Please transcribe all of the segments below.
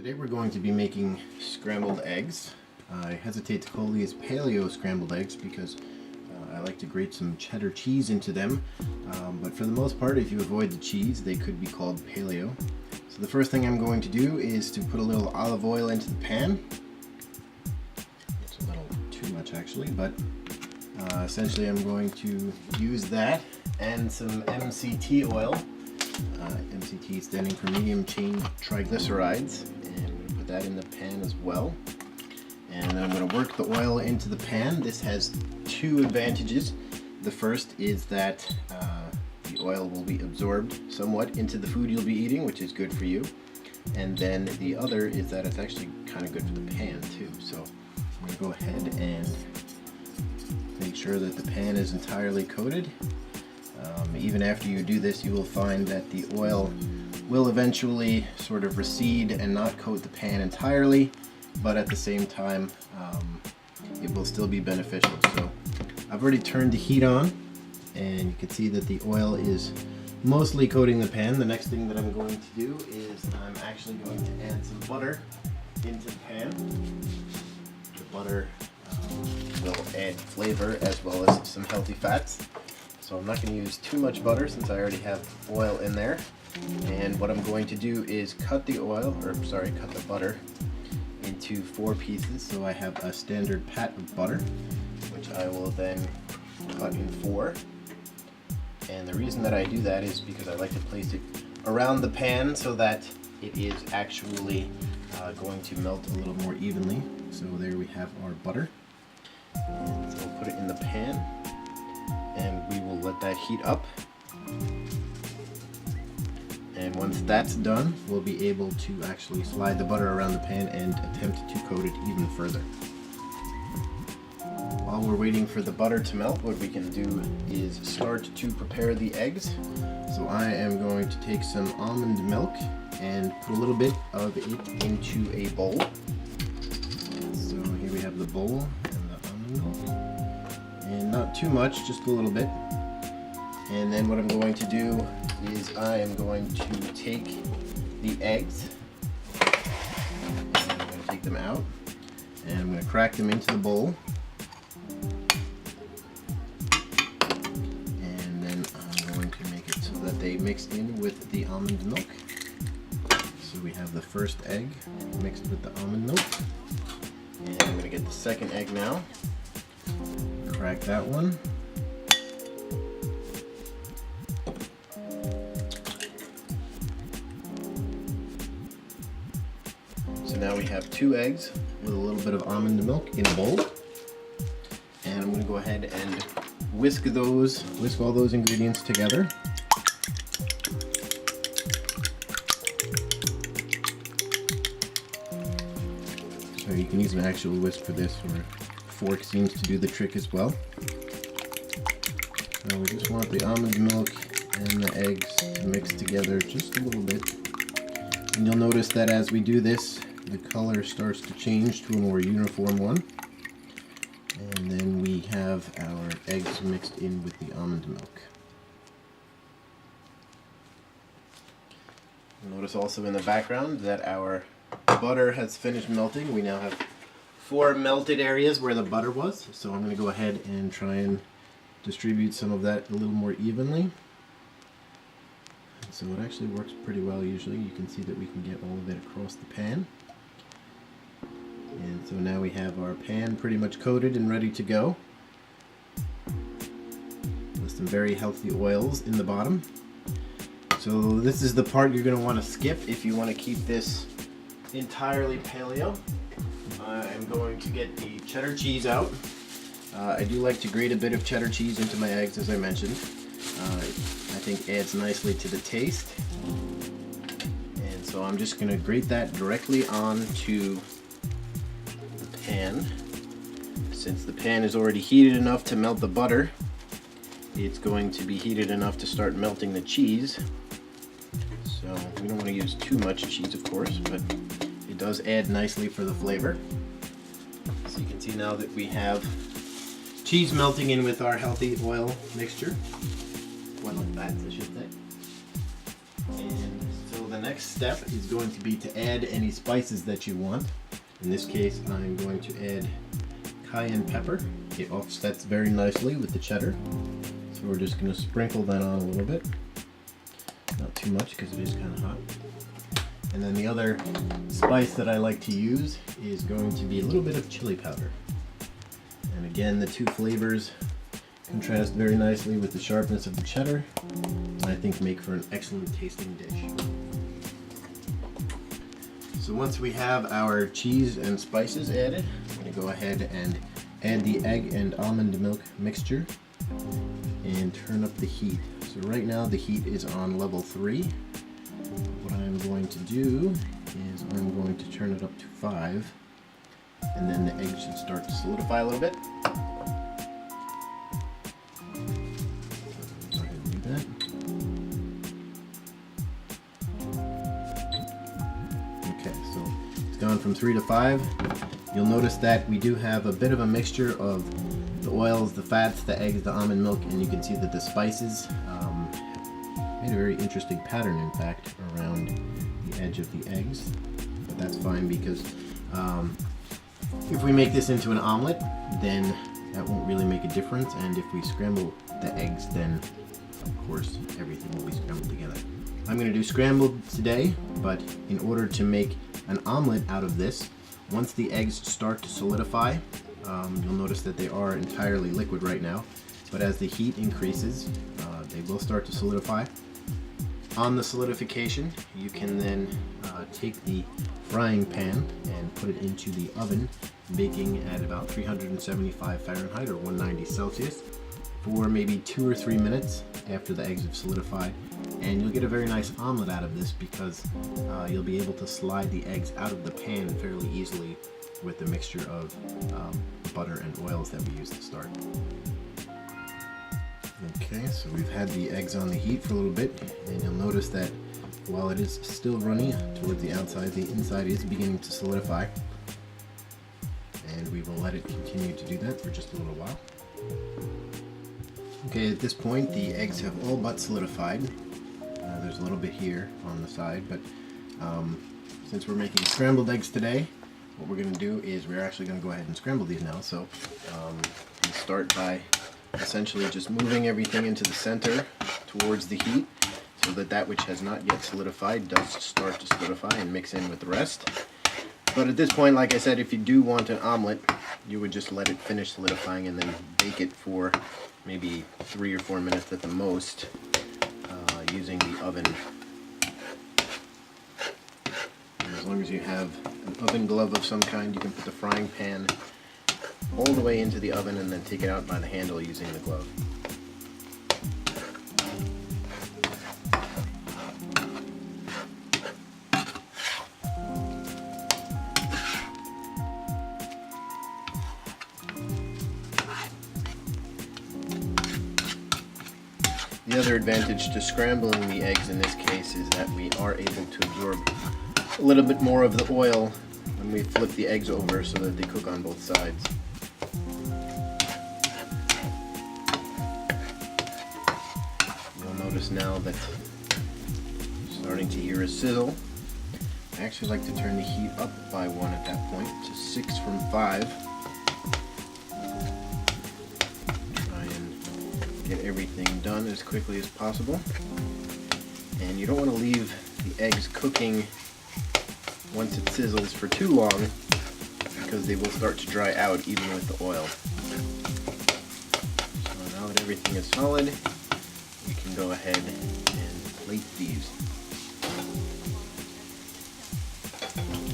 Today we're going to be making scrambled eggs. I hesitate to call these Paleo scrambled eggs because I like to grate some cheddar cheese into them, but for the most part, if you avoid the cheese, they could be called Paleo. So the first thing I'm going to do is to put a little olive oil into the pan. It's a little too much actually, but essentially I'm going to use that and some MCT oil. MCT standing for medium chain triglycerides, and I'm going to put that in the pan as well. And then I'm going to work the oil into the pan. This has two advantages. The first is that the oil will be absorbed somewhat into the food you'll be eating, which is good for you. And then the other is that it's actually kind of good for the pan too. So I'm going to go ahead and make sure that the pan is entirely coated. Even after you do this, you will find that the oil will eventually sort of recede and not coat the pan entirely, but at the same time it will still be beneficial. So I've already turned the heat on, and you can see that the oil is mostly coating the pan. The next thing that I'm going to do is I'm actually going to add some butter into the pan. The butter will add flavor as well as some healthy fats. So I'm not going to use too much butter since I already have oil in there. And what I'm going to do is cut the butter into 4 pieces. So I have a standard pat of butter, which I will then cut in 4. And the reason that I do that is because I like to place it around the pan so that it is actually going to melt a little more evenly. So there we have our butter. And so we'll put it in the pan, and we will let that heat up. And once that's done, we'll be able to actually slide the butter around the pan and attempt to coat it even further. While we're waiting for the butter to melt, what we can do is start to prepare the eggs. So I am going to take some almond milk and put a little bit of it into a bowl. So here we have the bowl and the almond milk. And not too much, just a little bit. And then what I'm going to do is I am going to take the eggs, and I'm going to take them out, and I'm going to crack them into the bowl. And then I'm going to make it so that they mix in with the almond milk. So we have the first egg mixed with the almond milk. And I'm going to get the second egg now. Crack that one. So now we have 2 eggs with a little bit of almond milk in a bowl. And I'm going to go ahead and whisk all those ingredients together. So you can use an actual whisk for this, or fork seems to do the trick as well. So we just want the almond milk and the eggs to mix together just a little bit. And you'll notice that as we do this, the color starts to change to a more uniform one. And then we have our eggs mixed in with the almond milk. Notice also in the background that our butter has finished melting. We now have 4 melted areas where the butter was, so I'm going to go ahead and try and distribute some of that a little more evenly. So it actually works pretty well usually. You can see that we can get all of it across the pan. And so now we have our pan pretty much coated and ready to go, with some very healthy oils in the bottom. So this is the part you're going to want to skip if you want to keep this entirely paleo. I'm going to get the cheddar cheese out. I do like to grate a bit of cheddar cheese into my eggs, as I mentioned. I think adds nicely to the taste. And so I'm just going to grate that directly onto the pan. Since the pan is already heated enough to melt the butter, it's going to be heated enough to start melting the cheese. So we don't want to use too much cheese, of course, but it does add nicely for the flavor. So you can see now that we have cheese melting in with our healthy oil mixture. Oil and fats, I should say. And so then the next step is going to be to add any spices that you want. In this case, I'm going to add cayenne pepper. It offsets very nicely with the cheddar. So we're just going to sprinkle that on a little bit. Not too much because it is kind of hot. And then the other spice that I like to use is going to be a little bit of chili powder. And again, the two flavors contrast very nicely with the sharpness of the cheddar, and I think make for an excellent tasting dish. So once we have our cheese and spices added, I'm going to go ahead and add the egg and almond milk mixture and turn up the heat. So right now the heat is on level 3. What I'm going to do is I'm going to turn it up to 5, and then the egg should start to solidify a little bit. Okay, so it's gone from 3 to 5. You'll notice that we do have a bit of a mixture of the oils, the fats, the eggs, the almond milk, and you can see that the spices made a very interesting pattern, in fact, around the edge of the eggs. But that's fine because if we make this into an omelet, then that won't really make a difference. And if we scramble the eggs, then of course everything will be scrambled together. I'm going to do scrambled today, but in order to make an omelet out of this, once the eggs start to solidify, you'll notice that they are entirely liquid right now, but as the heat increases, they will start to solidify. On the solidification, you can then take the frying pan and put it into the oven, baking at about 375 Fahrenheit or 190 Celsius for maybe 2 or 3 minutes after the eggs have solidified. And you'll get a very nice omelet out of this because you'll be able to slide the eggs out of the pan fairly easily with the mixture of butter and oils that we used to start. Okay, so we've had the eggs on the heat for a little bit, and you'll notice that while it is still runny towards the outside, the inside is beginning to solidify. And we will let it continue to do that for just a little while. Okay, at this point the eggs have all but solidified. There's a little bit here on the side, but since we're making scrambled eggs today, what we're going to do is we're actually going to go ahead and scramble these now. So we start by essentially just moving everything into the center towards the heat so that that which has not yet solidified does start to solidify and mix in with the rest. But at this point, like I said, if you do want an omelet, you would just let it finish solidifying and then bake it for maybe 3 or 4 minutes at the most using the oven. And as long as you have an oven glove of some kind, you can put the frying pan all the way into the oven and then take it out by the handle using the glove. The other advantage to scrambling the eggs in this case is that we are able to absorb a little bit more of the oil when we flip the eggs over so that they cook on both sides. You'll notice now that you're starting to hear a sizzle. I actually like to turn the heat up by 1 at that point to 6 from 5. Get everything done as quickly as possible. And you don't want to leave the eggs cooking once it sizzles for too long because they will start to dry out even with the oil. So now that everything is solid, we can go ahead and plate these.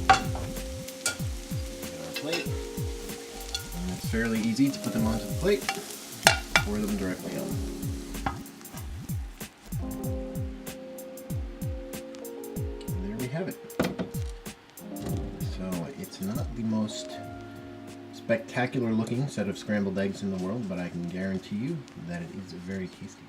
Get our plate. And it's fairly easy to put them onto the plate. Pour them directly on. And there we have it. So it's not the most spectacular looking set of scrambled eggs in the world, but I can guarantee you that it is very tasty.